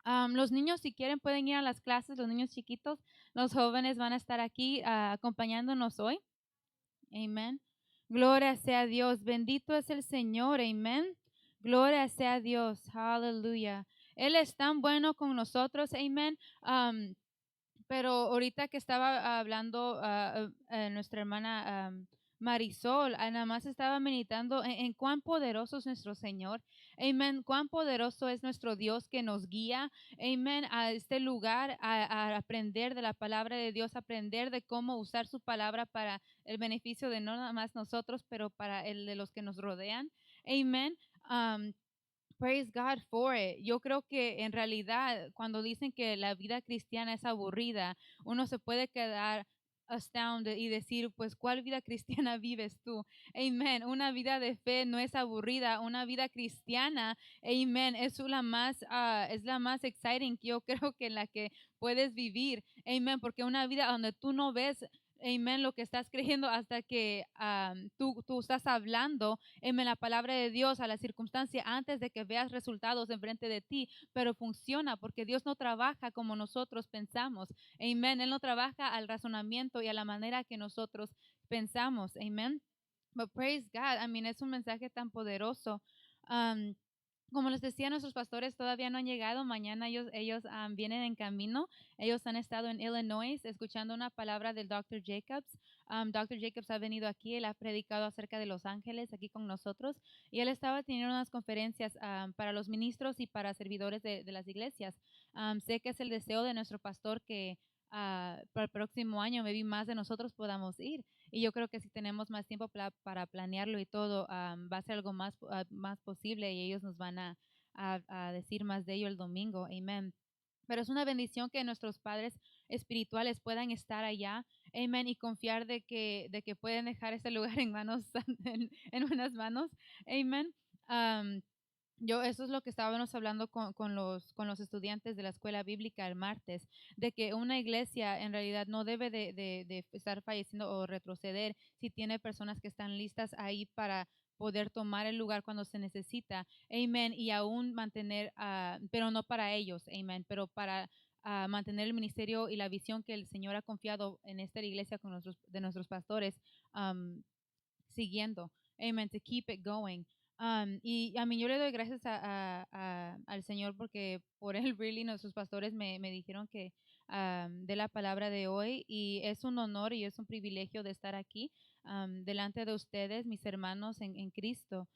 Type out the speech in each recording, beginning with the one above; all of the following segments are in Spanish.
Los niños, si quieren, pueden ir a las clases, los niños chiquitos, los jóvenes van a estar aquí acompañándonos hoy. Amén. Gloria sea a Dios. Bendito es el Señor. Amén. Gloria sea a Dios. Aleluya. Él es tan bueno con nosotros. Amén. Pero ahorita que estaba hablando nuestra hermana Marisol, nada más estaba meditando en cuán poderoso es nuestro Señor. Amén. Cuán poderoso es nuestro Dios que nos guía. Amén. A este lugar, a aprender de la palabra de Dios, aprender de cómo usar su palabra para el beneficio de no nada más nosotros, pero para el de los que nos rodean. Amén. Praise God for it. Yo creo que en realidad cuando dicen que la vida cristiana es aburrida, uno se puede quedar astounded y decir, pues, ¿cuál vida cristiana vives tú? Amen. Una vida de fe no es aburrida, una vida cristiana, amen, es la más exciting que yo creo que en la que puedes vivir. Amen, porque una vida donde tú no ves Amen, lo que estás creyendo hasta que tú estás hablando en la palabra de Dios a la circunstancia antes de que veas resultados enfrente de ti, pero funciona porque Dios no trabaja como nosotros pensamos. Amén. Él no trabaja al razonamiento y a la manera que nosotros pensamos. Amén. But praise God. I mean, es un mensaje tan poderoso. Um, como les decía, nuestros pastores todavía no han llegado. Mañana ellos vienen en camino. Ellos han estado en Illinois escuchando una palabra del Dr. Jacobs. Dr. Jacobs ha venido aquí, él ha predicado acerca de los ángeles aquí con nosotros y él estaba teniendo unas conferencias para los ministros y para servidores de las iglesias. Sé que es el deseo de nuestro pastor que para el próximo año, maybe más de nosotros podamos ir. Y yo creo que si tenemos más tiempo para planearlo y todo, va a ser algo más posible y ellos nos van a decir más de ello el domingo. Amén. Pero es una bendición que nuestros padres espirituales puedan estar allá, amén, y confiar de que pueden dejar ese lugar en manos, en buenas manos, amén. Eso es lo que estábamos hablando con los estudiantes de la escuela bíblica el martes, de que una iglesia en realidad no debe de estar falleciendo o retroceder si tiene personas que están listas ahí para poder tomar el lugar cuando se necesita, amén, y aún mantener, pero no para ellos, amén, pero para mantener el ministerio y la visión que el Señor ha confiado en esta iglesia de nuestros pastores, siguiendo, amen, to keep it going. Y a mí yo le doy gracias al Señor porque por él, really, nuestros pastores me dijeron que de la palabra de hoy y es un honor y es un privilegio de estar aquí delante de ustedes, mis hermanos en Cristo.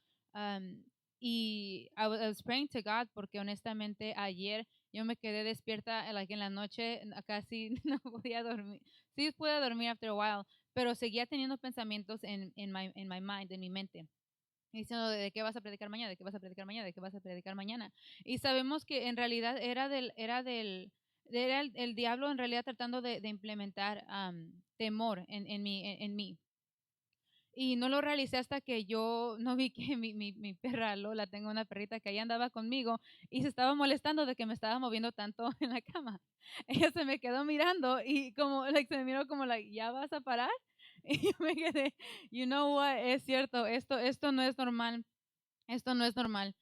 Y I was praying to God porque honestamente ayer yo me quedé despierta like, en la noche, casi no podía dormir. Sí pude dormir after a while, pero seguía teniendo pensamientos en my mind, en mi mente, diciendo de qué vas a predicar mañana, de qué vas a predicar mañana, de qué vas a predicar mañana. Y sabemos que en realidad era el diablo en realidad tratando de implementar temor en mí. Y no lo realicé hasta que yo no vi que mi perra Lola, tengo una perrita que ahí andaba conmigo y se estaba molestando de que me estaba moviendo tanto en la cama. Ella se me quedó mirando y como, like, se me miró como, like, ¿ya vas a parar? Y yo me quedé, you know what, es cierto, esto no es normal, esto no es normal.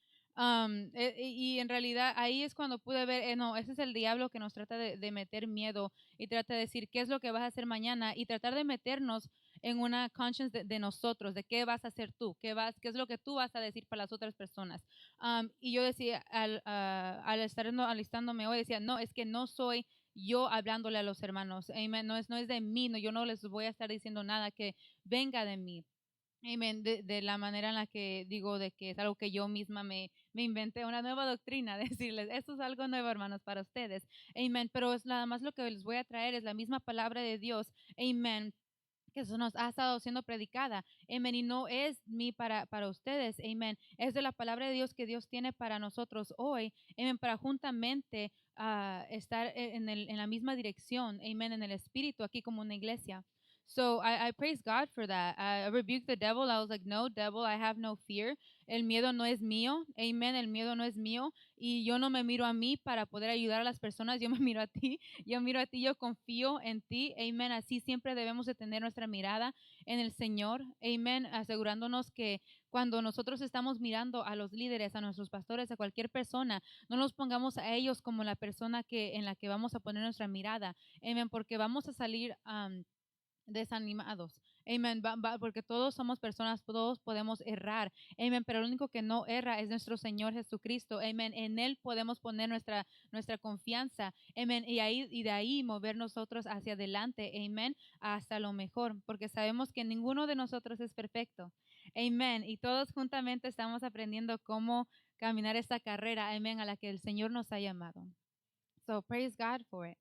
Y en realidad ahí es cuando pude ver, no, ese es el diablo que nos trata de meter miedo y trata de decir qué es lo que vas a hacer mañana y tratar de meternos en una conscience de nosotros, de qué vas a hacer tú, qué es lo que tú vas a decir para las otras personas. Y yo decía, al estar alistándome hoy, decía, no, es que no soy yo hablándole a los hermanos, amen, no es de mí, no, yo no les voy a estar diciendo nada que venga de mí. Amen, de la manera en la que digo de que es algo que yo misma me inventé, una nueva doctrina, decirles, esto es algo nuevo, hermanos, para ustedes. Amen, pero es nada más lo que les voy a traer, es la misma palabra de Dios. Amen, que eso nos ha estado siendo predicada. Amen, y no es mí para ustedes. Amen, es de la palabra de Dios que Dios tiene para nosotros hoy. Amen, para juntamente estar en la misma dirección. Amen, en el espíritu, aquí como una iglesia. So I praise God for that. I rebuked the devil. I was like, no, devil, I have no fear. El miedo no es mío. Amen. El miedo no es mío. Y yo no me miro a mí para poder ayudar a las personas. Yo me miro a ti. Yo miro a ti. Yo confío en ti. Amen. Así siempre debemos de tener nuestra mirada en el Señor. Amen. Asegurándonos que cuando nosotros estamos mirando a los líderes, a nuestros pastores, a cualquier persona, no nos pongamos a ellos como la persona en la que vamos a poner nuestra mirada. Amen. Porque vamos a salir desanimados. Amen. Porque todos somos personas, todos podemos errar. Amen. Pero el único que no erra es nuestro Señor Jesucristo. Amen. En Él podemos poner nuestra confianza. Amen. Y de ahí mover nosotros hacia adelante. Amen. Hasta lo mejor. Porque sabemos que ninguno de nosotros es perfecto. Amen. Y todos juntamente estamos aprendiendo cómo caminar esta carrera. Amen. A la que el Señor nos ha llamado. So praise God for it.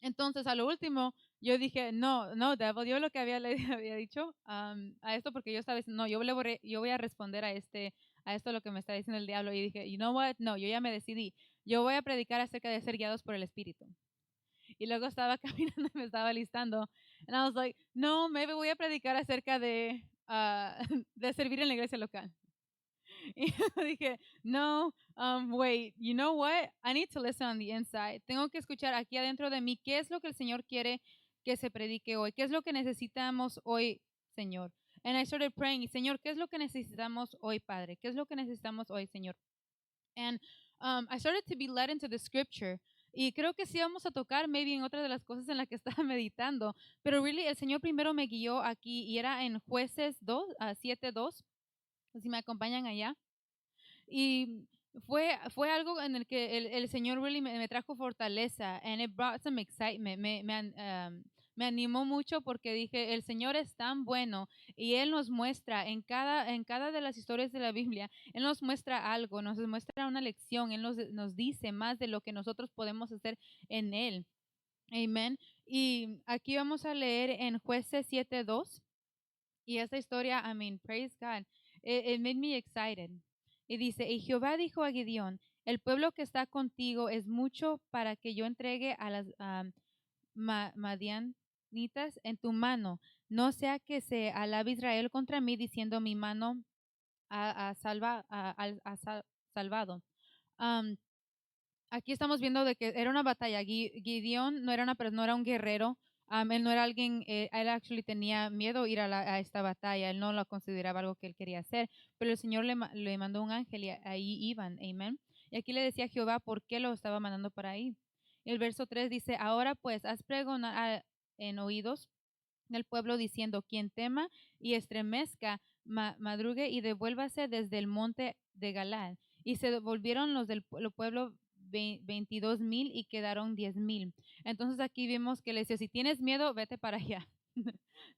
Entonces, a lo último, yo dije, no, no, devil, yo lo que había dicho a esto, porque yo estaba diciendo, no, yo voy a responder a esto lo que me está diciendo el diablo. Y dije, you know what, no, yo ya me decidí, yo voy a predicar acerca de ser guiados por el Espíritu. Y luego estaba caminando y me estaba listando. And I was like, no, maybe voy a predicar acerca de servir en la iglesia local. Y yo dije, no, wait, you know what? I need to listen on the inside. Tengo que escuchar aquí adentro de mí qué es lo que el Señor quiere que se predique hoy, qué es lo que necesitamos hoy, Señor. And I started praying, y Señor, ¿qué es lo que necesitamos hoy, Padre? ¿Qué es lo que necesitamos hoy, Señor? And I started to be led into the scripture. Y creo que sí vamos a tocar maybe en otra de las cosas en las que estaba meditando, pero really el Señor primero me guió aquí y era en Jueces 2, 7:2. Si me acompañan allá. Y fue algo en el que el Señor really me trajo fortaleza, and it brought some excitement. Me animó mucho porque dije, el Señor es tan bueno y Él nos muestra en cada de las historias de la Biblia, Él nos muestra algo, nos muestra una lección, Él nos dice más de lo que nosotros podemos hacer en Él. Amén. Y aquí vamos a leer en Jueces 7:2. Y esta historia, I mean, praise God, it made me excited. Y dice, y Jehová dijo a Gideón, el pueblo que está contigo es mucho para que yo entregue a las madianitas en tu mano. No sea que se alabe Israel contra mí diciendo mi mano ha salvado. Um, Aquí estamos viendo de que era una batalla. Gideón no era no era un guerrero. Él no era alguien, él actually tenía miedo ir a esta batalla. Él no lo consideraba algo que él quería hacer. Pero el Señor le mandó un ángel y ahí iban. Amén. Y aquí le decía a Jehová por qué lo estaba mandando para ahí. El verso 3 dice, ahora pues haz pregonar en oídos del pueblo diciendo, quien tema y estremezca, madrugue y devuélvase desde el monte de Galad. Y se devolvieron los del pueblo 22,000 y quedaron 10,000. Entonces aquí vimos que le decía, si tienes miedo, vete para allá.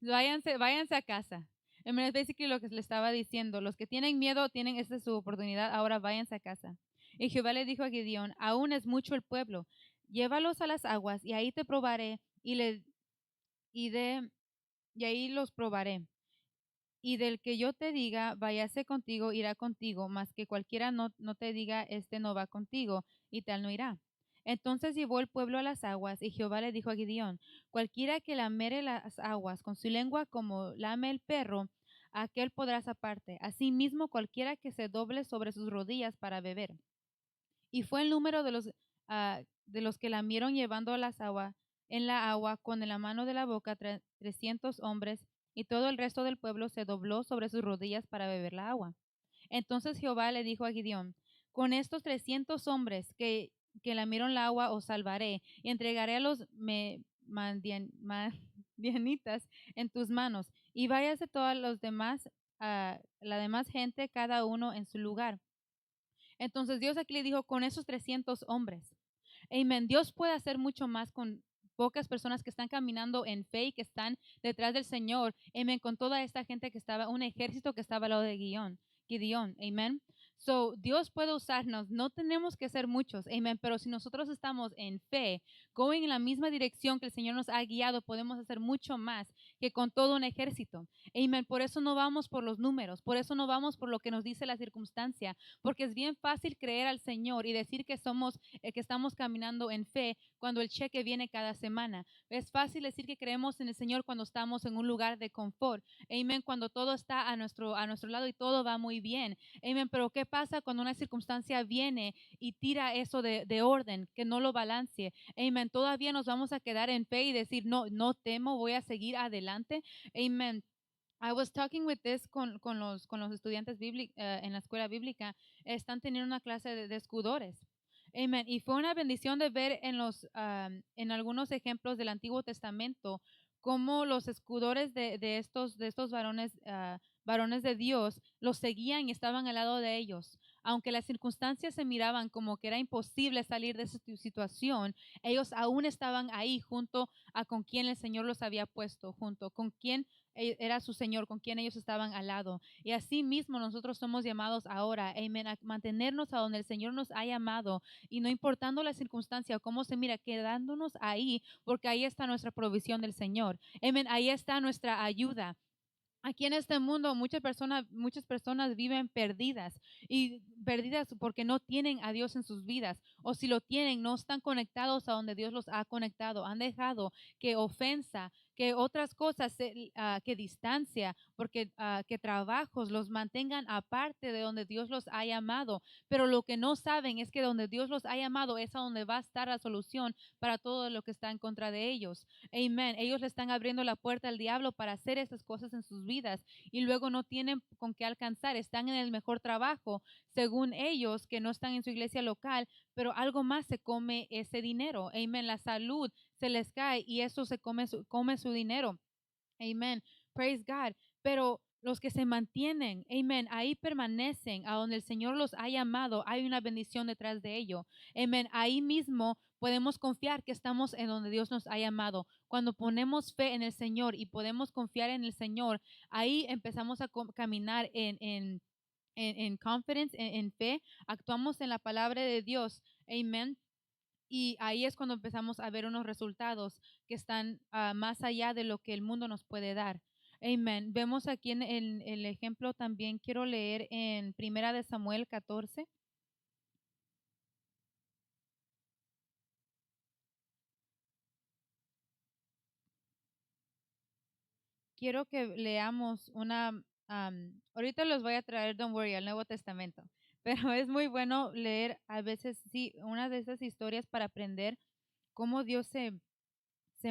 váyanse a casa. Es basically lo que le estaba diciendo. Los que tienen miedo, esta es su oportunidad, ahora váyanse a casa. Y Jehová le dijo a Gideón, aún es mucho el pueblo, llévalos a las aguas y ahí te probaré y ahí los probaré. Y del que yo te diga, váyase contigo, irá contigo, mas que cualquiera no te diga, este no va contigo, y tal no irá. Entonces llevó el pueblo a las aguas, y Jehová le dijo a Gideón, cualquiera que lamere las aguas con su lengua como lame el perro, aquel podrás aparte. Asimismo, cualquiera que se doble sobre sus rodillas para beber. Y fue el número de los que lamieron llevando las aguas en la agua con la mano de la boca 300 hombres, y todo el resto del pueblo se dobló sobre sus rodillas para beber la agua. Entonces Jehová le dijo a Gideón, con estos 300 hombres que lamieron la agua os salvaré, y entregaré a los madianitas en tus manos, y váyase todos los demás, la demás gente, cada uno en su lugar. Entonces Dios aquí le dijo, con esos 300 hombres. Amén. Dios puede hacer mucho más con pocas personas que están caminando en fe y que están detrás del Señor. Amén. Con toda esta gente que estaba, un ejército que estaba al lado de Gideón. Amén. So, Dios puede usarnos, no tenemos que ser muchos, amen, pero si nosotros estamos en fe, going en la misma dirección que el Señor nos ha guiado, podemos hacer mucho más que con todo un ejército. Amen. Por eso no vamos por los números, por eso no vamos por lo que nos dice la circunstancia, porque es bien fácil creer al Señor y decir que somos, que estamos caminando en fe cuando el cheque viene cada semana. Es fácil decir que creemos en el Señor cuando estamos en un lugar de confort. Amen. Cuando todo está a nuestro lado y todo va muy bien. Amen. Pero ¿qué pasa cuando una circunstancia viene y tira eso de orden, que no lo balance? Amen. Todavía nos vamos a quedar en fe y decir, no, no temo, voy a seguir adelante. Amen. I was talking with this con los estudiantes en la escuela bíblica. Están teniendo una clase de escudores. Amen. Y fue una bendición de ver en algunos ejemplos del Antiguo Testamento cómo los escudores de estos varones, varones de Dios los seguían y estaban al lado de ellos. Aunque las circunstancias se miraban como que era imposible salir de esa situación, ellos aún estaban ahí junto a con quien el Señor los había puesto, junto con quien era su Señor, con quien ellos estaban al lado. Y así mismo nosotros somos llamados ahora, amen, a mantenernos a donde el Señor nos ha llamado y no importando la circunstancia o cómo se mira, quedándonos ahí, porque ahí está nuestra provisión del Señor. Amen, ahí está nuestra ayuda. Aquí en este mundo muchas personas viven perdidas y perdidas porque no tienen a Dios en sus vidas o si lo tienen no están conectados a donde Dios los ha conectado. Han dejado que ofensa, que otras cosas, que distancia, porque que trabajos los mantengan aparte de donde Dios los ha llamado. Pero lo que no saben es que donde Dios los ha llamado es a donde va a estar la solución para todo lo que está en contra de ellos. Amen. Ellos le están abriendo la puerta al diablo para hacer esas cosas en sus vidas y luego no tienen con qué alcanzar. Están en el mejor trabajo, según ellos, que no están en su iglesia local, pero algo más se come ese dinero. Amen. La salud se les cae y eso se come su dinero. Amen. Praise God. Pero los que se mantienen, amen, ahí permanecen, a donde el Señor los ha llamado, hay una bendición detrás de ello. Amen. Ahí mismo podemos confiar que estamos en donde Dios nos ha llamado. Cuando ponemos fe en el Señor y podemos confiar en el Señor, ahí empezamos a caminar en confidence, en fe, actuamos en la palabra de Dios. Amen. Y ahí es cuando empezamos a ver unos resultados que están más allá de lo que el mundo nos puede dar. Amen. Vemos aquí en el ejemplo también, quiero leer en Primera de Samuel 14. Quiero que leamos ahorita los voy a traer, don't worry, al Nuevo Testamento, pero es muy bueno leer a veces, sí, una de esas historias para aprender cómo Dios se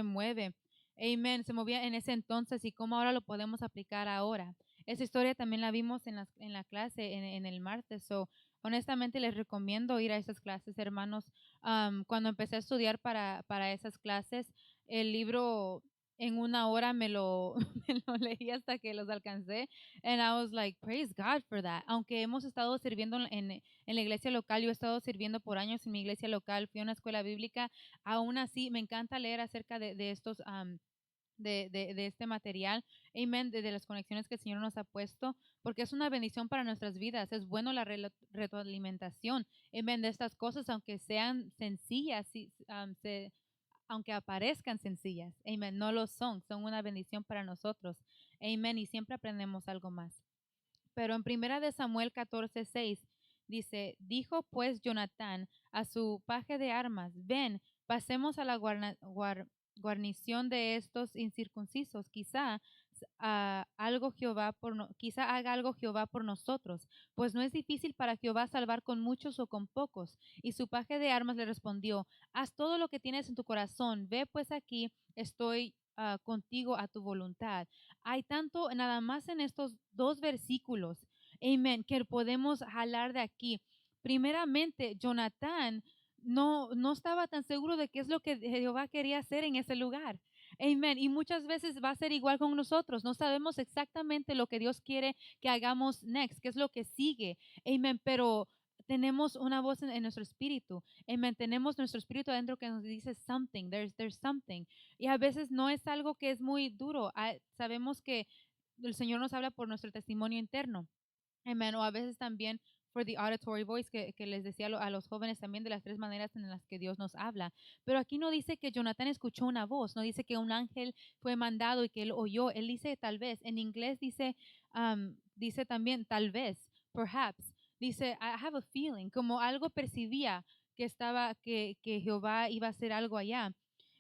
mueve. Amen. Se movía en ese entonces y cómo ahora lo podemos aplicar ahora. Esa historia también la vimos en la clase en el martes. So, honestamente les recomiendo ir a esas clases, hermanos. Cuando empecé a estudiar para esas clases, el libro en una hora me lo leí hasta que los alcancé. And I was like, praise God for that. Aunque hemos estado sirviendo en la iglesia local, yo he estado sirviendo por años en mi iglesia local, fui a una escuela bíblica. Aún así, me encanta leer acerca de estos, de este material, amen, de las conexiones que el Señor nos ha puesto, porque es una bendición para nuestras vidas. Es bueno la retroalimentación, amen, de estas cosas, aunque sean sencillas, aunque aparezcan sencillas, amen, no lo son una bendición para nosotros, amen, y siempre aprendemos algo más. Pero en Primera de Samuel 14:6 dice, dijo pues Jonatán a su paje de armas, ven, pasemos a la guarnición de estos incircuncisos, quizá haga algo Jehová por nosotros, pues no es difícil para Jehová salvar con muchos o con pocos. Y su paje de armas le respondió, haz todo lo que tienes en tu corazón, ve pues aquí, estoy contigo a tu voluntad. Hay tanto nada más en estos dos versículos, amén, que podemos jalar de aquí. Primeramente, Jonatán no estaba tan seguro de qué es lo que Jehová quería hacer en ese lugar. Amén. Y muchas veces va a ser igual con nosotros. No sabemos exactamente lo que Dios quiere que hagamos next, qué es lo que sigue. Amén. Pero tenemos una voz en nuestro espíritu. Amén. Tenemos nuestro espíritu adentro que nos dice something. There's something. Y a veces no es algo que es muy duro. Sabemos que el Señor nos habla por nuestro testimonio interno. Amén. O a veces también for the auditory voice que les decía a los jóvenes también de las 3 maneras en las que Dios nos habla. Pero aquí no dice que Jonathan escuchó una voz, no dice que un ángel fue mandado y que él oyó. Él dice tal vez. En inglés dice también tal vez, perhaps. Dice, I have a feeling, como algo percibía que Jehová iba a hacer algo allá.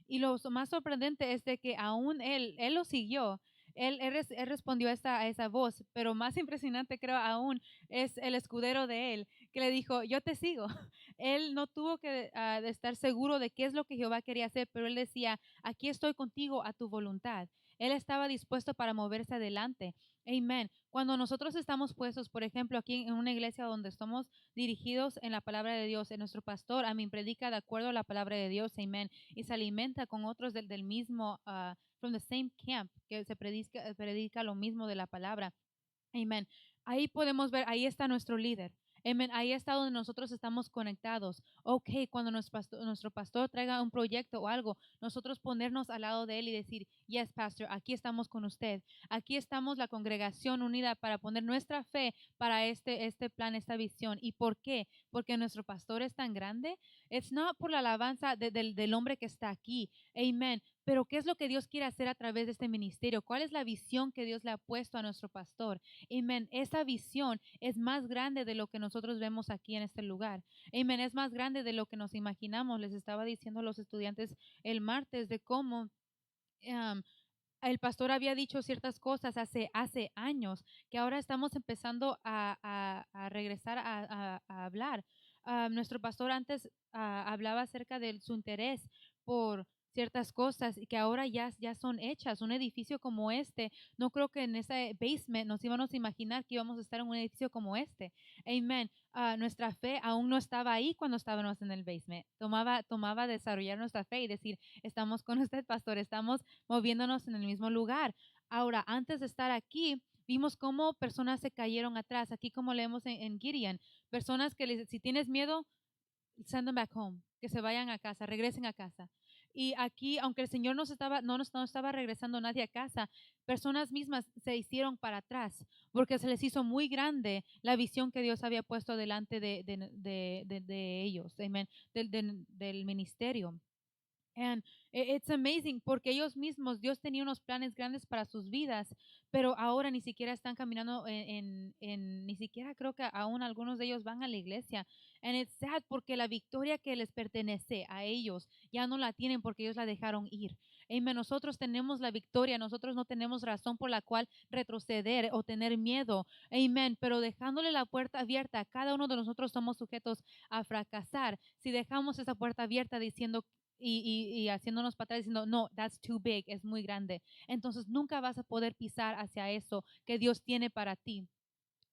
Y lo más sorprendente es de que aún él lo siguió. Él respondió a esa voz, pero más impresionante creo aún es el escudero de él, que le dijo, yo te sigo. Él no tuvo que de estar seguro de qué es lo que Jehová quería hacer, pero él decía, aquí estoy contigo a tu voluntad. Él estaba dispuesto para moverse adelante. Amén. Cuando nosotros estamos puestos, por ejemplo, aquí en una iglesia donde estamos dirigidos en la palabra de Dios, en nuestro pastor, a mí predica de acuerdo a la palabra de Dios, amén, y se alimenta con otros del mismo, from the same camp, que se predica lo mismo de la palabra. Amén. Ahí podemos ver, ahí está nuestro líder. Amén. Ahí está donde nosotros estamos conectados. Ok, cuando nuestro pastor traiga un proyecto o algo, nosotros ponernos al lado de él y decir, yes, pastor, aquí estamos con usted. Aquí estamos la congregación unida para poner nuestra fe para este plan, esta visión. ¿Y por qué? Porque nuestro pastor es tan grande. Es no por la alabanza del hombre que está aquí. Amén. Pero ¿qué es lo que Dios quiere hacer a través de este ministerio? ¿Cuál es la visión que Dios le ha puesto a nuestro pastor? Amén. Esa visión es más grande de lo que nosotros vemos aquí en este lugar. Amén. Es más grande de lo que nos imaginamos. Les estaba diciendo a los estudiantes el martes de cómo el pastor había dicho ciertas cosas hace años que ahora estamos empezando a regresar a hablar. Nuestro pastor antes hablaba acerca de su interés por ciertas cosas y que ahora ya son hechas. Un edificio como este, no creo que en ese basement nos íbamos a imaginar que íbamos a estar en un edificio como este. Amen. Nuestra fe aún no estaba ahí cuando estábamos en el basement. Tomaba desarrollar nuestra fe y decir, estamos con usted, pastor, estamos moviéndonos en el mismo lugar. Ahora, antes de estar aquí, vimos cómo personas se cayeron atrás. Aquí como leemos en Gideon, personas que si tienes miedo, send them back home, que se vayan a casa, regresen a casa. Y aquí, aunque el Señor no estaba regresando nadie a casa, personas mismas se hicieron para atrás, porque se les hizo muy grande la visión que Dios había puesto delante de ellos, amen, del ministerio. And it's amazing porque ellos mismos, Dios tenía unos planes grandes para sus vidas, pero ahora ni siquiera están caminando ni siquiera creo que aún algunos de ellos van a la iglesia. And it's sad porque la victoria que les pertenece a ellos ya no la tienen porque ellos la dejaron ir. Amen. Nosotros tenemos la victoria, nosotros no tenemos razón por la cual retroceder o tener miedo. Amen. Pero dejándole la puerta abierta, cada uno de nosotros somos sujetos a fracasar si dejamos esa puerta abierta diciendo y haciéndonos para atrás diciendo, no, that's too big, es muy grande. Entonces nunca vas a poder pisar hacia eso que Dios tiene para ti.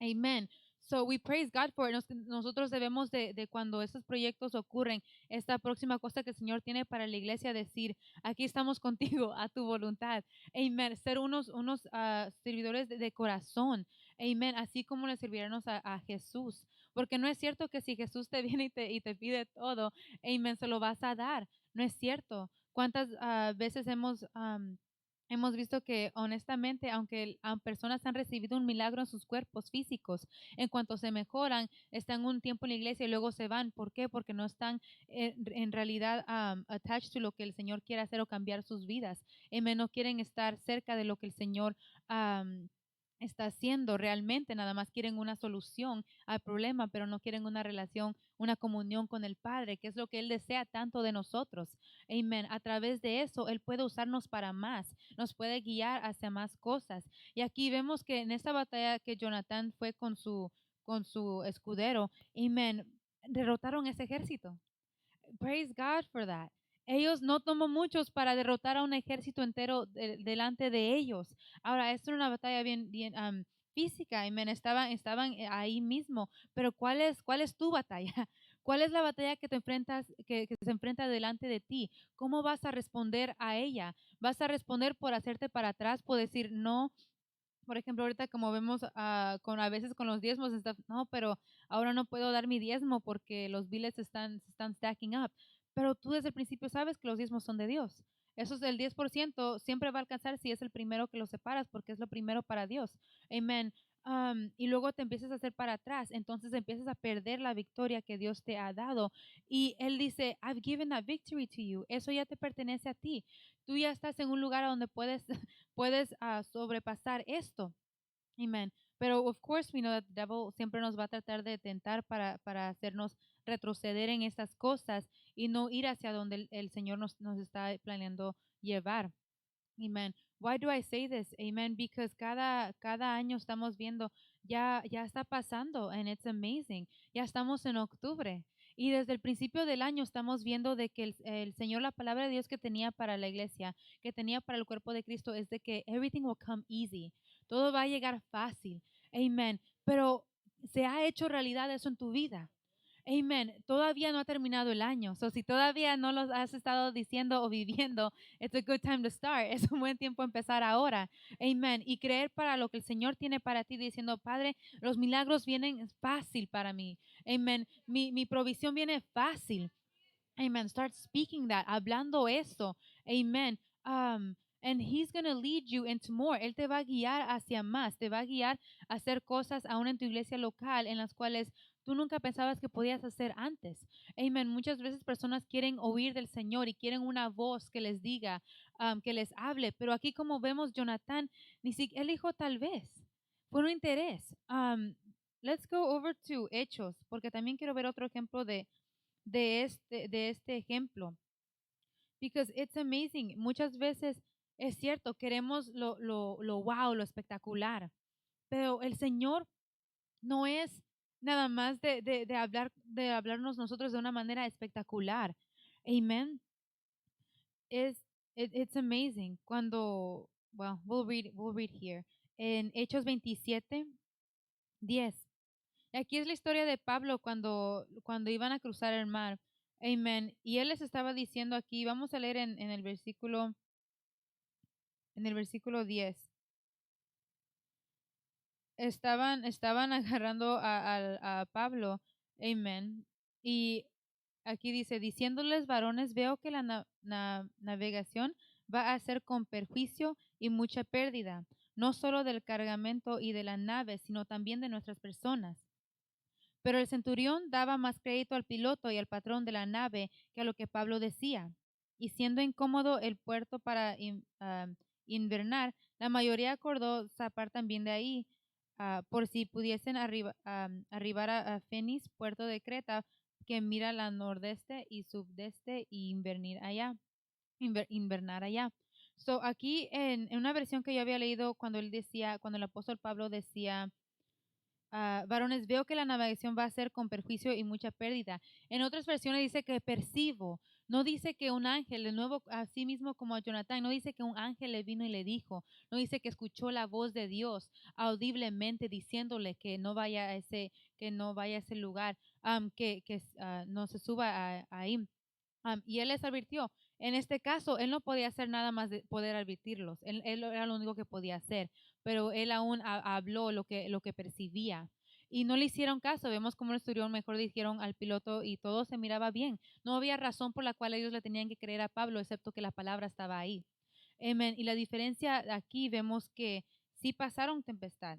Amen. So we praise God for it. Nosotros debemos de cuando estos proyectos ocurren, esta próxima cosa que el Señor tiene para la iglesia, decir, aquí estamos contigo a tu voluntad. Amen. Ser unos servidores de corazón. Amen. Así como le serviremos a Jesús. Porque no es cierto que si Jesús te viene y te pide todo, amen, se lo vas a dar. No es cierto. ¿Cuántas veces hemos visto que honestamente, aunque personas han recibido un milagro en sus cuerpos físicos, en cuanto se mejoran, están un tiempo en la iglesia y luego se van? ¿Por qué? Porque no están en realidad attached to lo que el Señor quiere hacer o cambiar sus vidas. No quieren estar cerca de lo que el Señor está haciendo realmente. Nada más quieren una solución al problema, pero no quieren una relación, una comunión con el Padre, que es lo que Él desea tanto de nosotros. Amén. A través de eso, Él puede usarnos para más, nos puede guiar hacia más cosas. Y aquí vemos que en esta batalla que Jonathan fue con su escudero, amén, derrotaron ese ejército. Praise God for that. Ellos no tomó muchos para derrotar a un ejército entero delante de ellos. Ahora, esto era una batalla bien física, amén. Estaban ahí mismo. Pero ¿cuál es tu batalla? ¿Cuál es la batalla que te enfrentas, que se enfrenta delante de ti? ¿Cómo vas a responder a ella? ¿Vas a responder por hacerte para atrás, por decir no? Por ejemplo, ahorita como vemos a veces con los diezmos, no, pero ahora no puedo dar mi diezmo porque los biles se están stacking up. Pero tú desde el principio sabes que los diezmos son de Dios. Eso es el 10%, siempre va a alcanzar si es el primero que lo separas porque es lo primero para Dios. Amén. y luego te empiezas a hacer para atrás, entonces empiezas a perder la victoria que Dios te ha dado. Y Él dice, I've given that victory to you. Eso ya te pertenece a ti. Tú ya estás en un lugar donde puedes, puedes sobrepasar esto. Amen. Pero of course we know that the devil siempre nos va a tratar de tentar para hacernos retroceder en estas cosas y no ir hacia donde el Señor nos está planeando llevar. Amen. Why do I say this? Amen. Because cada año estamos viendo, ya está pasando, and it's amazing. Ya estamos en octubre. Y desde el principio del año estamos viendo de que el Señor, la palabra de Dios que tenía para la iglesia, que tenía para el cuerpo de Cristo, es de que everything will come easy. Todo va a llegar fácil. Amen. Pero se ha hecho realidad eso en tu vida. Amen. Todavía no ha terminado el año. So, si todavía no los has estado diciendo o viviendo, it's a good time to start. Es un buen tiempo empezar ahora. Amen. Y creer para lo que el Señor tiene para ti, diciendo, Padre, los milagros vienen fácil para mí. Amen. Mi provisión viene fácil. Amen. Start speaking that, hablando eso. Amen. And He's going to lead you into more. Él te va a guiar hacia más. Te va a guiar a hacer cosas aún en tu iglesia local en las cuales tú nunca pensabas que podías hacer antes. Amen. Muchas veces personas quieren oír del Señor y quieren una voz que les diga, que les hable. Pero aquí como vemos Jonathan, ni siquiera él dijo tal vez. Fue un interés. Let's go over to Hechos, porque también quiero ver otro ejemplo de este ejemplo. Because it's amazing. Muchas veces es cierto, queremos lo wow, lo espectacular. Pero el Señor no es nada más de hablarnos nosotros de una manera espectacular. Amen. It's amazing. Cuando, well, we'll read here. En Hechos 27:10. Aquí es la historia de Pablo cuando iban a cruzar el mar. Amen. Y él les estaba diciendo aquí, vamos a leer en el versículo 10. Estaban agarrando a Pablo. Amen. Y aquí dice, diciéndoles varones, veo que la navegación va a ser con perjuicio y mucha pérdida, no solo del cargamento y de la nave, sino también de nuestras personas. Pero el centurión daba más crédito al piloto y al patrón de la nave que a lo que Pablo decía. Y siendo incómodo el puerto para invernar, la mayoría acordó zapar también de ahí, por si pudiesen arribar a Fenis, puerto de Creta, que mira al nordeste y sudeste, y invernar allá. So, aquí en una versión que yo había leído cuando cuando el apóstol Pablo decía, varones, veo que la navegación va a ser con perjuicio y mucha pérdida. En otras versiones dice que percibo. No dice que un ángel, de nuevo, así mismo como a Jonathan, no dice que un ángel le vino y le dijo. No dice que escuchó la voz de Dios audiblemente diciéndole que no vaya a ese lugar, que no se suba ahí. Y él les advirtió. En este caso, él no podía hacer nada más de poder advertirlos. Él era lo único que podía hacer, pero él aún habló lo que percibía. Y no le hicieron caso. Vemos cómo el estuvieron, mejor dijeron al piloto y todo se miraba bien. No había razón por la cual ellos le tenían que creer a Pablo, excepto que la palabra estaba ahí. Amén. Y la diferencia aquí vemos que sí pasaron tempestad.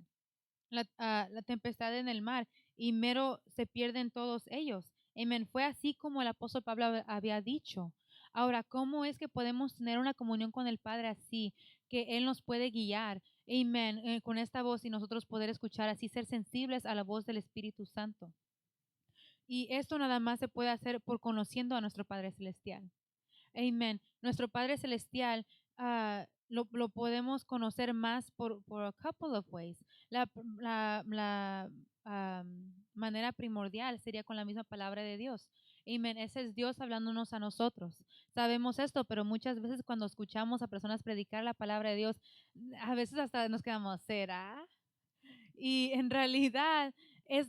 La tempestad en el mar y mero se pierden todos ellos. Amén. Fue así como el apóstol Pablo había dicho. Ahora, ¿cómo es que podemos tener una comunión con el Padre así, que Él nos puede guiar? Amén. Con esta voz y nosotros poder escuchar así, ser sensibles a la voz del Espíritu Santo. Y esto nada más se puede hacer por conociendo a nuestro Padre Celestial. Amén. Nuestro Padre Celestial lo podemos conocer más por a couple of ways. La manera primordial sería con la misma palabra de Dios. Amén. Ese es Dios hablándonos a nosotros. Sabemos esto, pero muchas veces cuando escuchamos a personas predicar la palabra de Dios, a veces hasta nos quedamos, ¿será? Y en realidad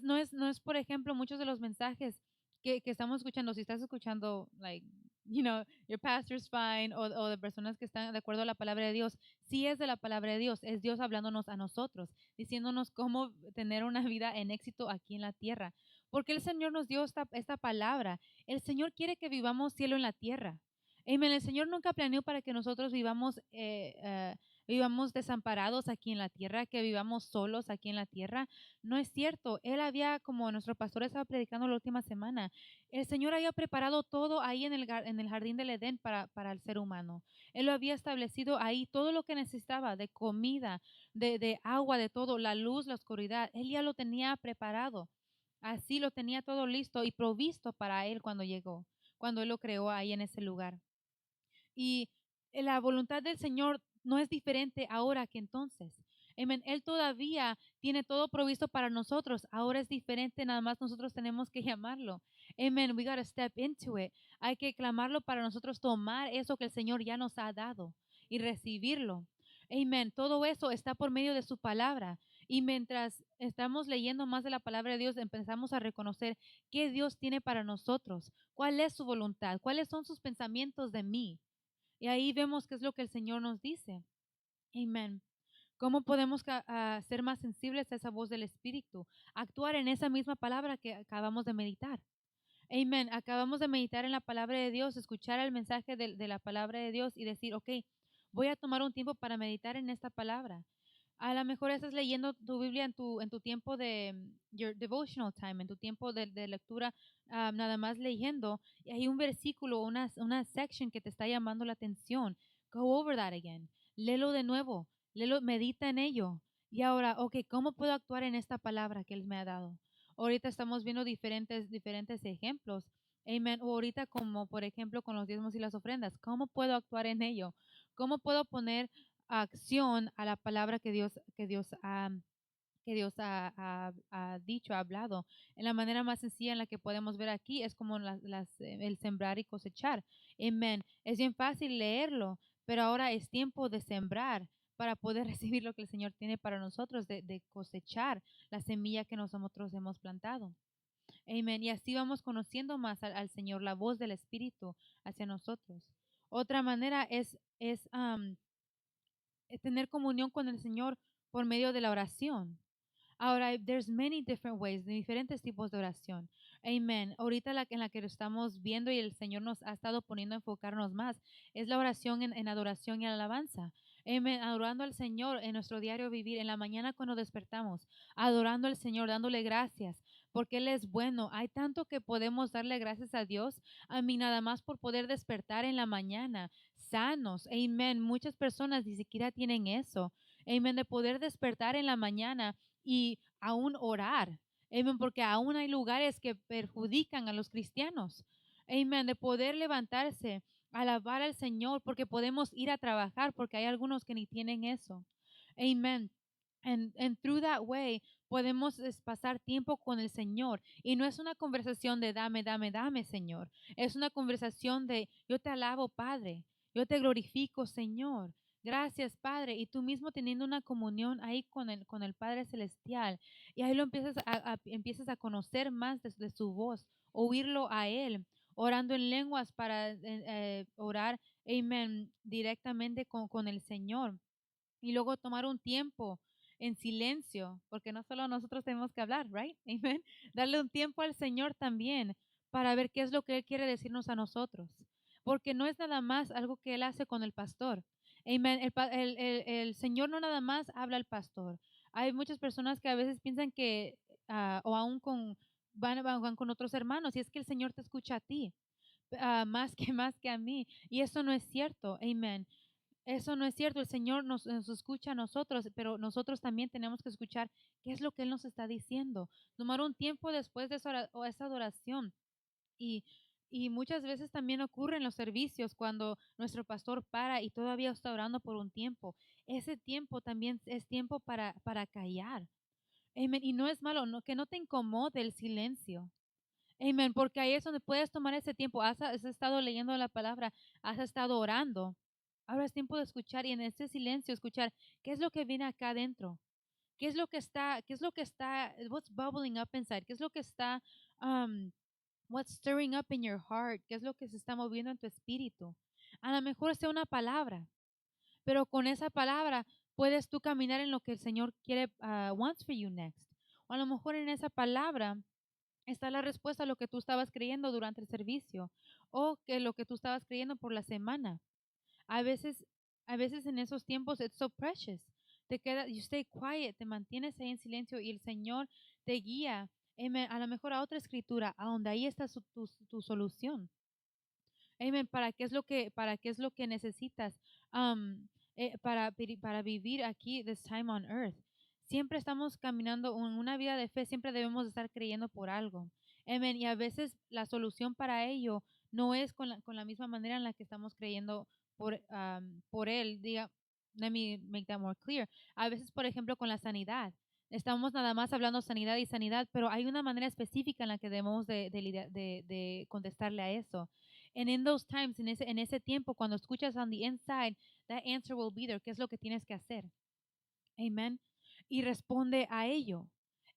no es, por ejemplo, muchos de los mensajes que estamos escuchando, si estás escuchando, like, your pastor's fine, o de personas que están de acuerdo a la palabra de Dios, sí es de la palabra de Dios, es Dios hablándonos a nosotros, diciéndonos cómo tener una vida en éxito aquí en la tierra. Porque el Señor nos dio esta palabra. El Señor quiere que vivamos cielo en la tierra. Amén. El Señor nunca planeó para que nosotros vivamos vivamos desamparados aquí en la tierra, que vivamos solos aquí en la tierra. No es cierto. Él había, como nuestro pastor estaba predicando la última semana, el Señor había preparado todo ahí en el jardín del Edén para el ser humano. Él lo había establecido ahí, todo lo que necesitaba de comida, de agua, de todo, la luz, la oscuridad. Él ya lo tenía preparado. Así lo tenía todo listo y provisto para él cuando llegó, cuando él lo creó ahí en ese lugar. Y la voluntad del Señor no es diferente ahora que entonces. Amen. Él todavía tiene todo provisto para nosotros. Ahora es diferente, nada más nosotros tenemos que llamarlo. Amen. We got to step into it. Hay que clamarlo para nosotros tomar eso que el Señor ya nos ha dado y recibirlo. Amen. Todo eso está por medio de su palabra. Y mientras estamos leyendo más de la palabra de Dios, empezamos a reconocer qué Dios tiene para nosotros, cuál es su voluntad, cuáles son sus pensamientos de mí. Y ahí vemos qué es lo que el Señor nos dice. Amén. ¿Cómo podemos ser más sensibles a esa voz del Espíritu? Actuar en esa misma palabra que acabamos de meditar. Amén. Acabamos de meditar en la palabra de Dios, escuchar el mensaje de la palabra de Dios y decir, ok, voy a tomar un tiempo para meditar en esta palabra. A lo mejor estás leyendo tu Biblia en tu tiempo de your devotional time, en tu tiempo de lectura, nada más leyendo, y hay un versículo, una section que te está llamando la atención. Go over that again. Léelo de nuevo. Léelo, medita en ello. Y ahora, ok, ¿cómo puedo actuar en esta palabra que Él me ha dado? Ahorita estamos viendo diferentes ejemplos. Amen. O ahorita como, por ejemplo, con los diezmos y las ofrendas. ¿Cómo puedo actuar en ello? ¿Cómo puedo poner acción a la palabra que Dios ha dicho, ha hablado? En la manera más sencilla en la que podemos ver aquí es como el sembrar y cosechar. Amén. Es bien fácil leerlo, pero ahora es tiempo de sembrar para poder recibir lo que el Señor tiene para nosotros, de cosechar la semilla que nosotros hemos plantado. Amén. Y así vamos conociendo más al Señor, la voz del Espíritu hacia nosotros. Otra manera es tener comunión con el Señor por medio de la oración. Ahora, there's many different ways, de diferentes tipos de oración. Amen. Ahorita en la que lo estamos viendo y el Señor nos ha estado poniendo a enfocarnos más es la oración en adoración y alabanza. Amen. Adorando al Señor en nuestro diario vivir, en la mañana cuando despertamos, adorando al Señor, dándole gracias, porque Él es bueno. Hay tanto que podemos darle gracias a Dios, a mí nada más por poder despertar en la mañana, sanos. Amen. Muchas personas ni siquiera tienen eso. Amen. De poder despertar en la mañana y aún orar. Amen, porque aún hay lugares que perjudican a los cristianos. Amen, de poder levantarse, alabar al Señor, porque podemos ir a trabajar, porque hay algunos que ni tienen eso. Amen. And through that way podemos pasar tiempo con el Señor. Y no es una conversación de dame, dame, dame, Señor. Es una conversación de yo te alabo, Padre. Yo te glorifico, Señor. Gracias, Padre. Y tú mismo teniendo una comunión ahí con el Padre Celestial. Y ahí lo empiezas a conocer más de su voz, oírlo a Él, orando en lenguas para orar, amen, directamente con el Señor. Y luego tomar un tiempo en silencio, porque no solo nosotros tenemos que hablar, right? Amen. Darle un tiempo al Señor también para ver qué es lo que Él quiere decirnos a nosotros. Porque no es nada más algo que Él hace con el pastor. Amen. El Señor no nada más habla al pastor. Hay muchas personas que a veces piensan que, o aún van con otros hermanos, y es que el Señor te escucha a ti, más que a mí. Y eso no es cierto. Amen. Eso no es cierto. El Señor nos escucha a nosotros, pero nosotros también tenemos que escuchar qué es lo que Él nos está diciendo. Tomar un tiempo después de esa adoración. Y, y muchas veces también ocurre en los servicios cuando nuestro pastor para y todavía está orando por un tiempo. Ese tiempo también es tiempo para callar. Amen. Y no es malo, no, que no te incomode el silencio. Amen. Porque ahí es donde puedes tomar ese tiempo. Has estado leyendo la palabra, has estado orando. Ahora es tiempo de escuchar y en ese silencio escuchar qué es lo que viene acá adentro. Qué es lo que está, what's bubbling up inside? ¿Qué es lo que está, what's stirring up in your heart? ¿Qué es lo que se está moviendo en tu espíritu? A lo mejor sea una palabra, pero con esa palabra puedes tú caminar en lo que el Señor quiere, wants for you next. O a lo mejor en esa palabra está la respuesta a lo que tú estabas creyendo durante el servicio o que lo que tú estabas creyendo por la semana. A veces A veces en esos tiempos, it's so precious. Te queda, you stay quiet, te mantienes ahí en silencio y el Señor te guía, amen, a lo mejor a otra escritura, a donde ahí está tu solución. Amen, para qué es lo que necesitas um, para vivir aquí, this time on earth. Siempre estamos caminando en una vida de fe, siempre debemos estar creyendo por algo. Amen, y a veces la solución para ello no es con la misma manera en la que estamos creyendo por Él. Diga, let me make that more clear. A veces, por ejemplo, con la sanidad. Estamos nada más hablando sanidad y sanidad, pero hay una manera específica en la que debemos de contestarle a eso. And in those times, en ese tiempo, cuando escuchas on the inside, that answer will be there. ¿Qué es lo que tienes que hacer? Amen. Y responde a ello.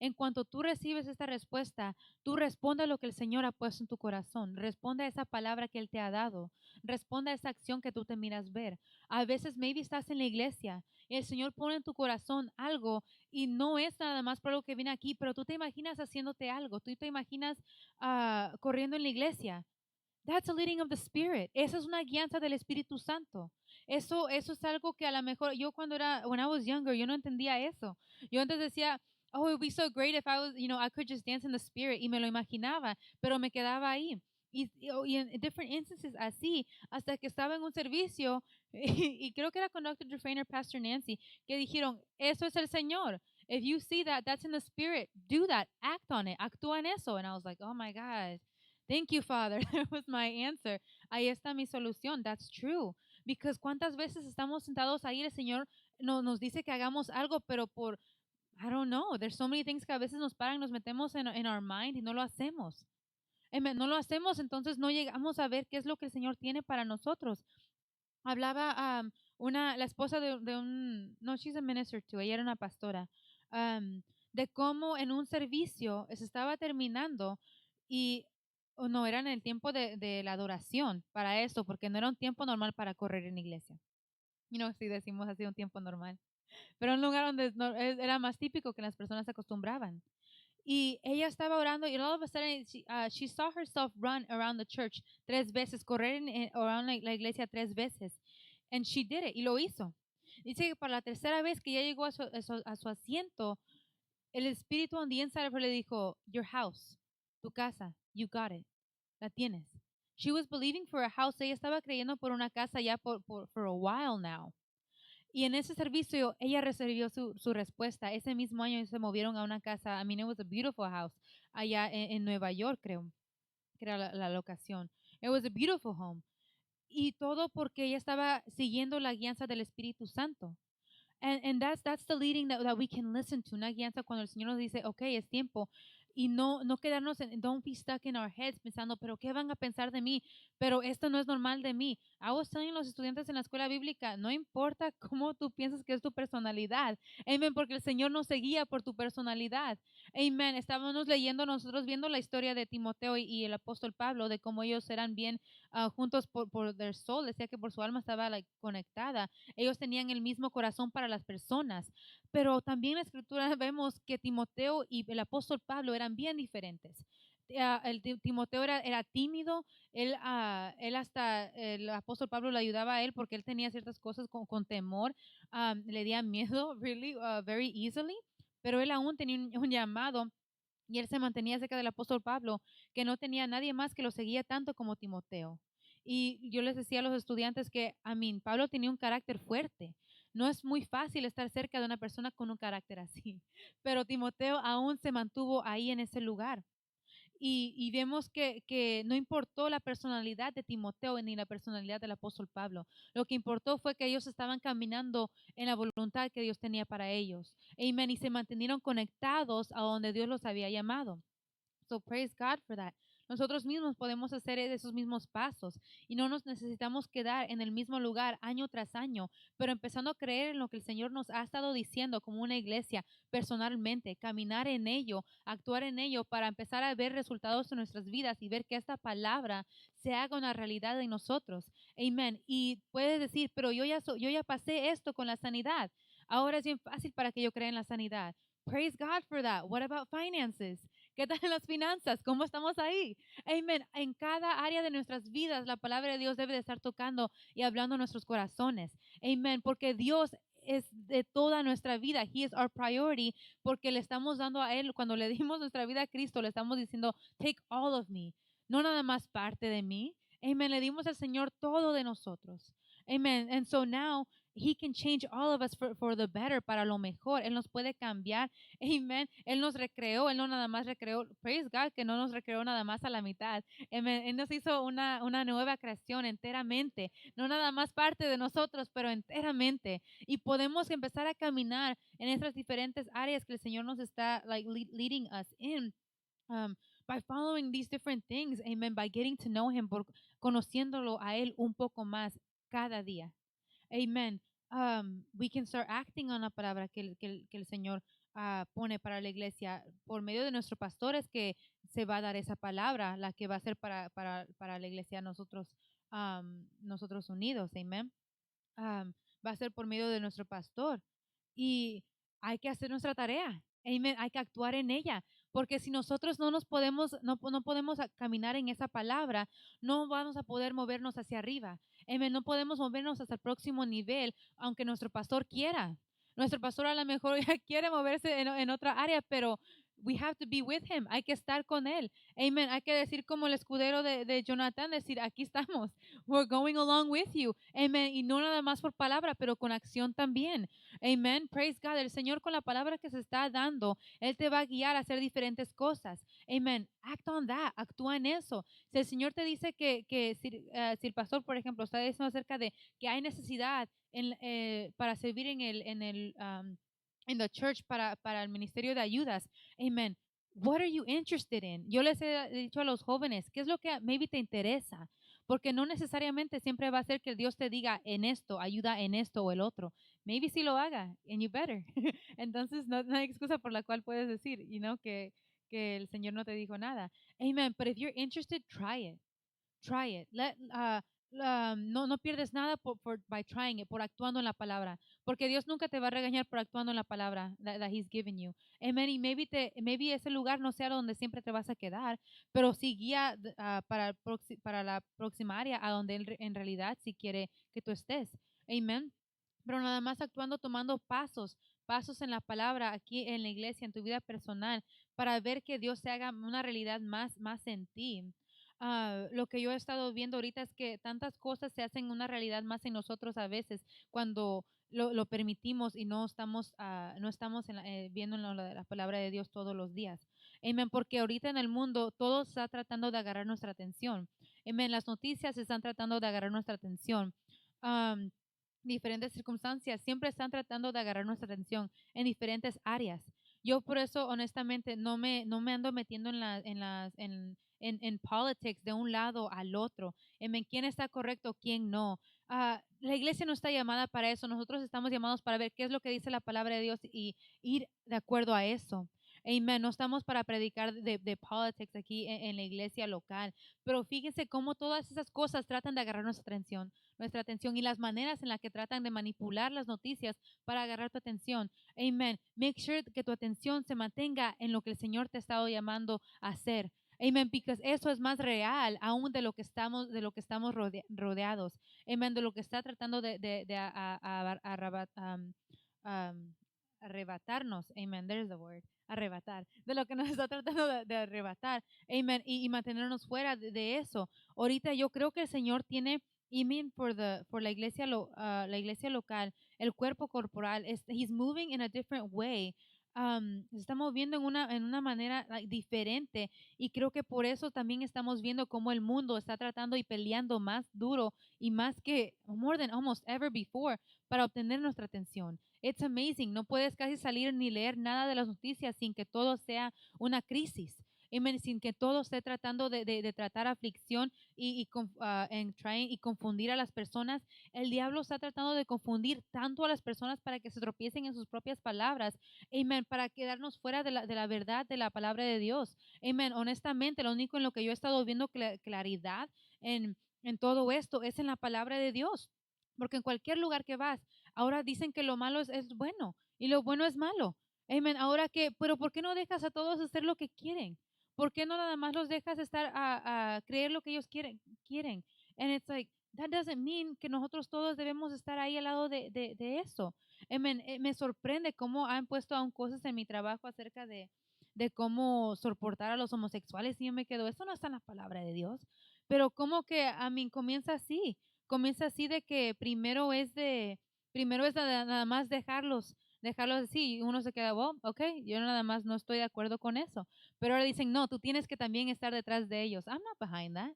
En cuanto tú recibes esta respuesta, tú responde a lo que el Señor ha puesto en tu corazón. Responde a esa palabra que Él te ha dado. Responde a esa acción que tú te miras ver. A veces, maybe estás en la iglesia y el Señor pone en tu corazón algo y no es nada más por lo que viene aquí, pero tú te imaginas haciéndote algo. Tú te imaginas corriendo en la iglesia. That's a leading of the Spirit. Esa es una guianza del Espíritu Santo. Eso es algo que a lo mejor yo when I was younger, yo no entendía eso. Yo antes decía, oh, it would be so great if I was, I could just dance in the Spirit. Y me lo imaginaba, pero me quedaba ahí. Y en different instances así, hasta que estaba en un servicio, y creo que era con Dr. Dufresne, Pastor Nancy, que dijeron, eso es el Señor. If you see that, that's in the Spirit. Do that. Act on it. Actúa en eso. And I was like, oh my God. Thank you, Father. That was my answer. Ahí está mi solución. That's true. Because cuántas veces estamos sentados ahí, el Señor nos dice que hagamos algo, pero I don't know, there's so many things que a veces nos paran, nos metemos en our mind y no lo hacemos. Amen. No lo hacemos, entonces no llegamos a ver qué es lo que el Señor tiene para nosotros. Hablaba la esposa de un, no, she's a minister too, ella era una pastora, de cómo en un servicio se estaba terminando y no, era en el tiempo de la adoración para eso, porque no era un tiempo normal para correr en iglesia. Si decimos así, un tiempo normal. Pero un lugar donde era más típico que las personas se acostumbraban. Y ella estaba orando y all of a sudden she saw herself run around the church 3 veces, correr around la iglesia 3 veces. And she did it, y lo hizo. Dice que para la tercera vez que ya llegó a su asiento, el espíritu on the inside of her le dijo, your house, tu casa, you got it, la tienes. She was believing for a house, ella estaba creyendo por una casa ya for a while now. Y en ese servicio ella recibió su respuesta. Ese mismo año se movieron a una casa, I mean, it was a beautiful house, allá en Nueva York, creo, que era la locación. It was a beautiful home. Y todo porque ella estaba siguiendo la guianza del Espíritu Santo. And that's the leading that we can listen to, una guianza cuando el Señor nos dice, okay, es tiempo. Y no quedarnos don't be stuck in our heads pensando, pero ¿qué van a pensar de mí? Pero esto no es normal de mí. I was telling los estudiantes en la escuela bíblica, no importa cómo tú piensas que es tu personalidad. Amen, porque el Señor no se guía por tu personalidad. Amen. Estábamos leyendo nosotros, viendo la historia de Timoteo y el apóstol Pablo, de cómo ellos eran bien juntos por their soul. Decía que por su alma estaba conectada. Ellos tenían el mismo corazón para las personas. Pero también en la escritura vemos que Timoteo y el apóstol Pablo eran bien diferentes. Timoteo era tímido, él hasta el apóstol Pablo le ayudaba a él porque él tenía ciertas cosas con temor, le dio miedo really very easily, pero él aún tenía un llamado y él se mantenía cerca del apóstol Pablo, que no tenía nadie más que lo seguía tanto como Timoteo. Y yo les decía a los estudiantes que, Pablo tenía un carácter fuerte. No es muy fácil estar cerca de una persona con un carácter así, pero Timoteo aún se mantuvo ahí en ese lugar. Y vemos que no importó la personalidad de Timoteo ni la personalidad del apóstol Pablo. Lo que importó fue que ellos estaban caminando en la voluntad que Dios tenía para ellos. Amen. Y se mantuvieron conectados a donde Dios los había llamado. So praise God for that. Nosotros mismos podemos hacer esos mismos pasos y no nos necesitamos quedar en el mismo lugar año tras año, pero empezando a creer en lo que el Señor nos ha estado diciendo como una iglesia personalmente, caminar en ello, actuar en ello para empezar a ver resultados en nuestras vidas y ver que esta palabra se haga una realidad en nosotros. Amén. Y puedes decir, pero yo ya pasé esto con la sanidad. Ahora es bien fácil para que yo crea en la sanidad. Praise God for that. What about finances? ¿Qué tal en las finanzas? ¿Cómo estamos ahí? Amen. En cada área de nuestras vidas, la palabra de Dios debe de estar tocando y hablando en nuestros corazones. Amen. Porque Dios es de toda nuestra vida. He is our priority porque le estamos dando a Él, cuando le dimos nuestra vida a Cristo, le estamos diciendo, take all of me, no nada más parte de mí. Amen. Le dimos al Señor todo de nosotros. Amen. And so now He can change all of us for the better, para lo mejor. Él nos puede cambiar. Amen. Él nos recreó, Él no nada más recreó, praise God, que no nos recreó nada más a la mitad. Amen. Él nos hizo una nueva creación enteramente, no nada más parte de nosotros, pero enteramente. Y podemos empezar a caminar en esas diferentes áreas que el Señor nos está leading us in. By following these different things, amen, by getting to know Him, por conociéndolo a Él un poco más cada día. Amen. We can start acting on la palabra que el Señor pone para la iglesia por medio de nuestros pastores, que se va a dar esa palabra, la que va a ser para la iglesia nosotros unidos. Amen. Va a ser por medio de nuestro pastor. Y hay que hacer nuestra tarea. Amen. Hay que actuar en ella. Porque si nosotros no podemos caminar en esa palabra, no vamos a poder movernos hacia arriba. Amen. No podemos movernos hasta el próximo nivel, aunque nuestro pastor quiera. Nuestro pastor a lo mejor ya quiere moverse en otra área, pero we have to be with him. Hay que estar con él. Amen. Hay que decir como el escudero de Jonathan, decir, aquí estamos. We're going along with you. Amen. Y no nada más por palabra, pero con acción también. Amen. Praise God. El Señor, con la palabra que se está dando, Él te va a guiar a hacer diferentes cosas. Amen. Act on that. Actúa en eso. Si el Señor te dice si el pastor, por ejemplo, está diciendo acerca de que hay necesidad para servir en the church, para el ministerio de ayudas. Amen. What are you interested in? Yo les he dicho a los jóvenes, ¿qué es lo que maybe te interesa? Porque no necesariamente siempre va a ser que Dios te diga en esto, ayuda en esto o el otro. Maybe sí lo haga, and you better. Entonces no hay excusa por la cual puedes decir, que el Señor no te dijo nada. Amen. But if you're interested, try it. Try it. No pierdes nada by trying it, por actuando en la palabra, porque Dios nunca te va a regañar por actuando en la palabra that He's given you. Amen. Y maybe ese lugar no sea donde siempre te vas a quedar, pero sí guía para la próxima área a donde Él en realidad sí quiere que tú estés. Amen. Pero nada más actuando, tomando pasos en la palabra aquí en la iglesia, en tu vida personal, para ver que Dios se haga una realidad más en ti. Lo que yo he estado viendo ahorita es que tantas cosas se hacen una realidad más en nosotros a veces cuando lo permitimos y no estamos viendo la palabra de Dios todos los días. Amén. Porque ahorita en el mundo todo está tratando de agarrar nuestra atención. Amén. Las noticias están tratando de agarrar nuestra atención. Diferentes circunstancias siempre están tratando de agarrar nuestra atención en diferentes áreas. Yo por eso honestamente no me ando metiendo en politics de un lado al otro, en quién está correcto, quién no. La iglesia no está llamada para eso. Nosotros estamos llamados para ver qué es lo que dice la palabra de Dios y ir de acuerdo a eso. Amen. No estamos para predicar de politics aquí en la iglesia local, pero fíjense cómo todas esas cosas tratan de agarrar nuestra atención y las maneras en las que tratan de manipular las noticias para agarrar tu atención. Amen. Make sure que tu atención se mantenga en lo que el Señor te ha estado llamando a hacer. Amen, porque eso es más real aún de lo que estamos rodeados. Amen, de lo que está tratando arrebatarnos. Amen, there's the word. Arrebatar. De lo que nos está tratando de arrebatar. Amen, y mantenernos fuera de eso. Ahorita yo creo que el Señor tiene por la iglesia local, el cuerpo corporal, he's moving in a different way. Se está moviendo en una manera diferente, y creo que por eso también estamos viendo cómo el mundo está tratando y peleando más duro y más que more than almost ever before para obtener nuestra atención. It's amazing. No puedes casi salir ni leer nada de las noticias sin que todo sea una crisis. Amen. Sin que todo esté tratando de tratar aflicción y confundir a las personas. El diablo está tratando de confundir tanto a las personas para que se tropiecen en sus propias palabras. Amen. Para quedarnos fuera de la verdad de la palabra de Dios. Amen. Honestamente, lo único en lo que yo he estado viendo claridad en todo esto es en la palabra de Dios. Porque en cualquier lugar que vas, ahora dicen que lo malo es bueno y lo bueno es malo. Amen. Ahora pero ¿por qué no dejas a todos hacer lo que quieren? ¿Por qué no nada más los dejas estar a creer lo que ellos quieren? And it's like, that doesn't mean que nosotros todos debemos estar ahí al lado de eso. Amen. Me sorprende cómo han puesto aún cosas en mi trabajo acerca de cómo soportar a los homosexuales y yo me quedo, eso no está en la palabra de Dios. Pero como que a mí comienza así de que primero es nada más dejarlos así y uno se queda, oh, ok, yo nada más no estoy de acuerdo con eso. Pero ahora dicen, no, tú tienes que también estar detrás de ellos. I'm not behind that.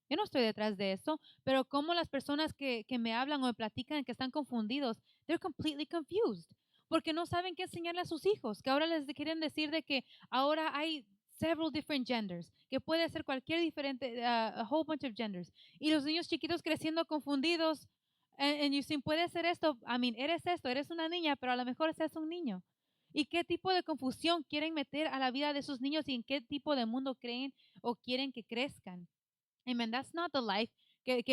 Yo no estoy detrás de eso, pero como las personas que me hablan o me platican que están confundidos, they're completely confused, porque no saben qué enseñarle a sus hijos, que ahora les quieren decir de que ahora hay several different genders, que puede ser cualquier diferente, a whole bunch of genders, y los niños chiquitos creciendo confundidos, and you say, puede ser esto, I mean, eres una niña, pero a lo mejor seas un niño. ¿Y qué tipo de confusión quieren meter a la vida de sus niños y en qué tipo de mundo creen o quieren que crezcan? Amen. That's not the life que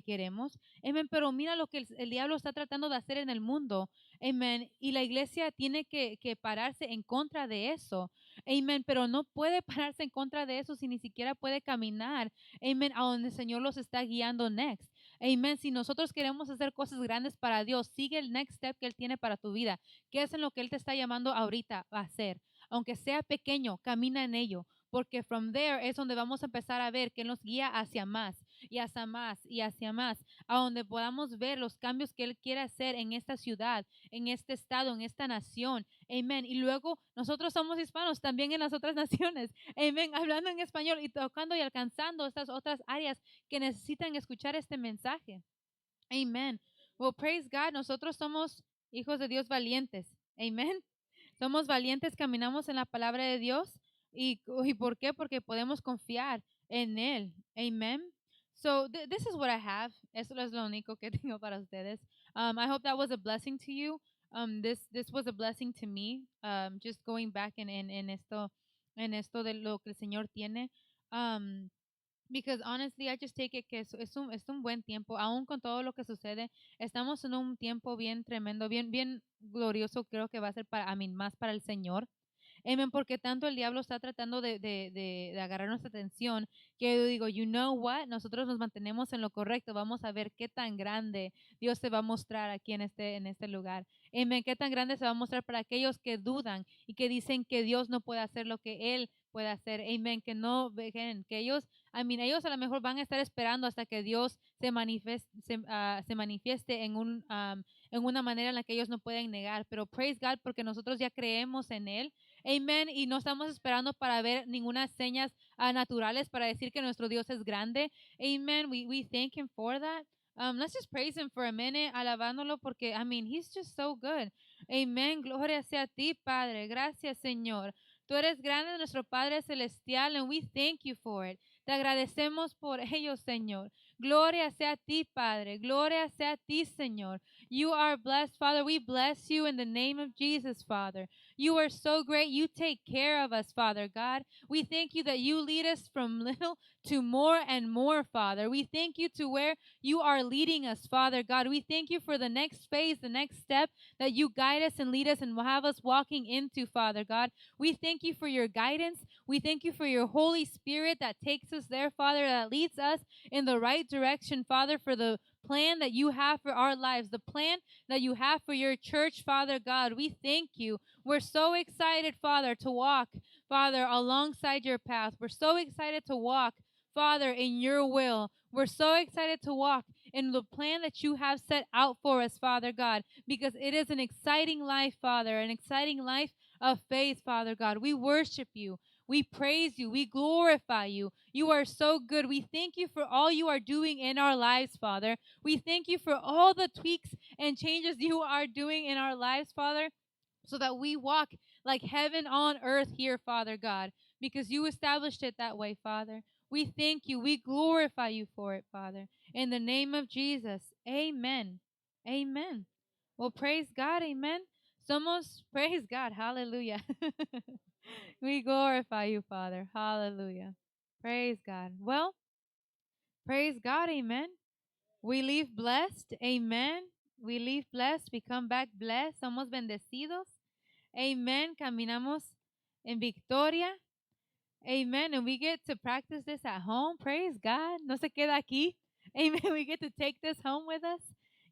queremos. Amen. Pero mira lo que el diablo está tratando de hacer en el mundo. Amen. Y la iglesia tiene que pararse en contra de eso. Amen. Pero no puede pararse en contra de eso si ni siquiera puede caminar. Amen. A donde el Señor los está guiando next. Amen. Si nosotros queremos hacer cosas grandes para Dios, sigue el next step que Él tiene para tu vida. ¿Qué es en lo que Él te está llamando ahorita a hacer? Aunque sea pequeño, camina en ello, porque from there es donde vamos a empezar a ver que nos guía hacia más y hacia más y hacia más, a donde podamos ver los cambios que Él quiere hacer en esta ciudad, en este estado, en esta nación. Amén. Y luego nosotros somos hispanos también en las otras naciones. Amén. Hablando en español y tocando y alcanzando estas otras áreas que necesitan escuchar este mensaje. Amén. Well, praise God. Nosotros somos hijos de Dios valientes. Amén. Somos valientes, caminamos en la palabra de Dios. ¿Y por qué? Porque podemos confiar en Él. Amen. So this is what I have. Eso es lo único que tengo para ustedes. I hope that was a blessing to you. This was a blessing to me. Just going back en esto de lo que el Señor tiene. Because honestly, I just take it que es un buen tiempo, aún con todo lo que sucede. Estamos en un tiempo bien tremendo, bien glorioso, creo que va a ser para, más para el Señor. Amen, porque tanto el diablo está tratando de agarrar nuestra atención, que yo digo, you know what, nosotros nos mantenemos en lo correcto, vamos a ver qué tan grande Dios se va a mostrar aquí en este lugar. Amen, qué tan grande se va a mostrar para aquellos que dudan y que dicen que Dios no puede hacer lo que Él puede hacer. Amen, que no dejen, que ellos, ellos a lo mejor van a estar esperando hasta que Dios se manifieste en una manera en la que ellos no pueden negar, pero praise God porque nosotros ya creemos en Él. Amen. Y no estamos esperando para ver ninguna señas naturales para decir que nuestro Dios es grande. Amen. We thank Him for that. Let's just praise Him for a minute, alabándolo porque, He's just so good. Amen. Gloria sea a ti, Padre. Gracias, Señor. Tú eres grande, nuestro Padre Celestial, and we thank you for it. Te agradecemos por ello, Señor. Gloria sea a ti, Padre. Gloria sea a ti, Señor. You are blessed, Father. We bless you in the name of Jesus, Father. You are so great. You take care of us, Father God. We thank you that you lead us from little to more and more, Father. We thank you to where you are leading us, Father God. We thank you for the next phase, the next step that you guide us and lead us and have us walking into, Father God. We thank you for your guidance. We thank you for your Holy Spirit that takes us there, Father, that leads us in the right direction, Father, for the plan that you have for our lives, the plan that you have for your church, Father God. We thank you. We're so excited, Father, to walk, Father, alongside your path. We're so excited to walk, Father, in your will. We're so excited to walk in the plan that you have set out for us, Father God, because it is an exciting life, Father, an exciting life of faith, Father God. We worship you. We praise you. We glorify you. You are so good. We thank you for all you are doing in our lives, Father. We thank you for all the tweaks and changes you are doing in our lives, Father, so that we walk like heaven on earth here, Father God, because you established it that way, Father. We thank you. We glorify you for it, Father. In the name of Jesus, amen. Amen. Well, praise God, amen. Praise God, hallelujah. We glorify you, Father. Hallelujah. Praise God. Well, praise God. Amen. We leave blessed. Amen. We leave blessed. We come back blessed. Somos bendecidos. Amen. Caminamos en victoria. Amen. And we get to practice this at home. Praise God. No se queda aquí. Amen. We get to take this home with us.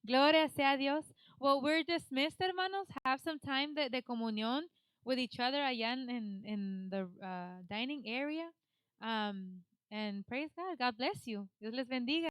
Gloria sea Dios. Well, we're dismissed, hermanos. Have some time de comunión with each other allá in the dining area. And praise God. God bless you. Dios les bendiga.